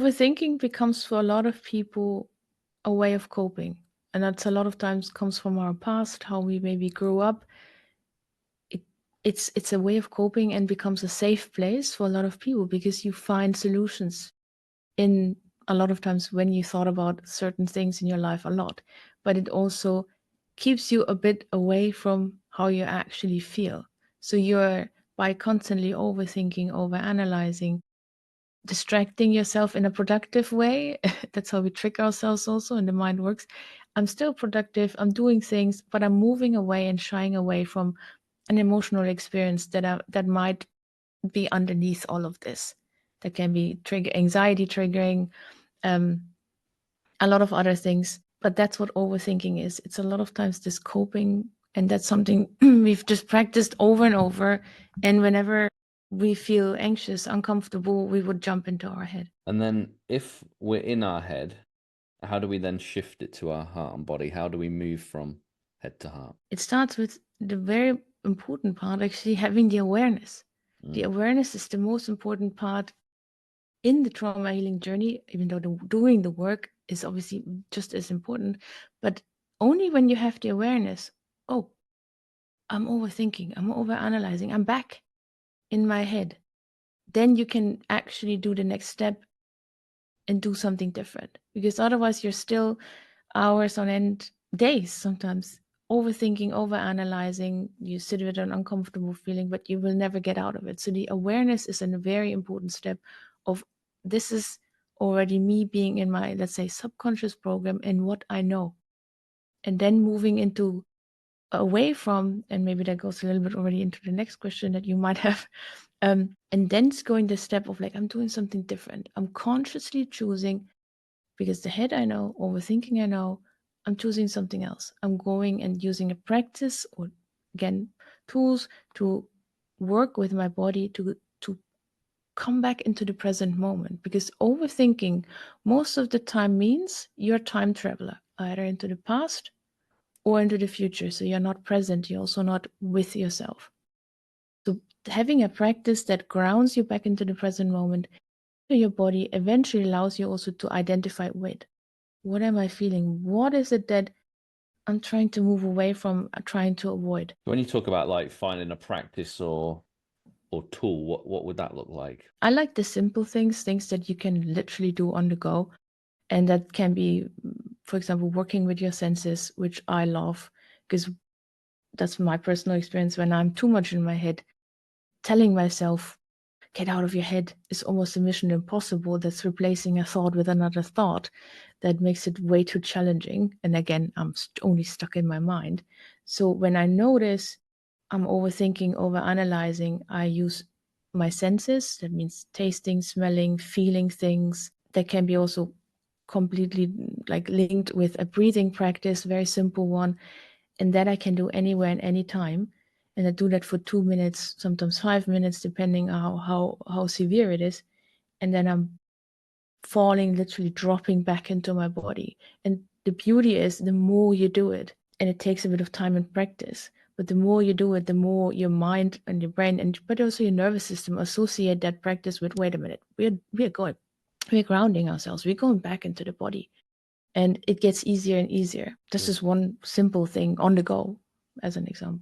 Overthinking becomes for a lot of people a way of coping. And that's a lot of times comes from our past, how we maybe grew up. It's a way of coping and becomes a safe place for a lot of people because you find solutions in a lot of times when you thought about certain things in your life a lot. But it also keeps you a bit away from how you actually feel. So you're by constantly overthinking, overanalyzing, distracting yourself in a productive way. That's how we trick ourselves also, and the mind works. I'm still productive, I'm doing things, but I'm moving away and shying away from an emotional experience that might be underneath all of this. That can be anxiety triggering, um, a lot of other things. But that's what overthinking is. It's a lot of times this coping, and that's something we've just practiced over and over. And whenever we feel anxious, uncomfortable, we would jump into our head. And then if we're in our head, how do we then shift it to our heart and body? How do we move from head to heart? It starts with the very important part, actually, having the awareness. The awareness is the most important part in the trauma healing journey, even though doing the work is obviously just as important. But only when you have the awareness, oh, I'm overthinking, I'm overanalyzing, I'm back in my head, then you can actually do the next step and do something different. Because otherwise, you're still hours on end, days sometimes, overthinking, overanalyzing. You sit with an uncomfortable feeling, but you will never get out of it. So the awareness is a very important step of this is already me being in my, let's say, subconscious program and what I know. And then moving into away from, and maybe that goes a little bit already into the next question that you might have, and then it's going the step of like, I'm doing something different. I'm consciously choosing, because the head I know, overthinking I know, I'm choosing something else. I'm going and using a practice or again tools to work with my body to come back into the present moment, because overthinking most of the time means you're a time traveler, either into the past or into the future. So you're not present, you're also not with yourself. So having a practice that grounds you back into the present moment, your body eventually allows you also to identify, wait, what am I feeling? What is it that I'm trying to move away from, trying to avoid? When you talk about like finding a practice or tool, what would that look like? I like the simple things that you can literally do on the go. And that can be, for example, working with your senses, which I love, because that's my personal experience. When I'm too much in my head, telling myself, get out of your head is almost a mission impossible. That's replacing a thought with another thought. That makes it way too challenging. And again, I'm only stuck in my mind. So when I notice I'm overthinking, overanalyzing, I use my senses. That means tasting, smelling, feeling things. That can be also completely like linked with a breathing practice, very simple one. And that I can do anywhere and anytime. And I do that for 2 minutes, sometimes 5 minutes, depending on how severe it is. And then I'm falling, literally dropping back into my body. And the beauty is the more you do it, and it takes a bit of time and practice, but the more you do it, the more your mind and your brain and but also your nervous system associate that practice with, wait a minute, we're grounding ourselves, we're going back into the body. And it gets easier and easier. This is one simple thing on the go, as an example.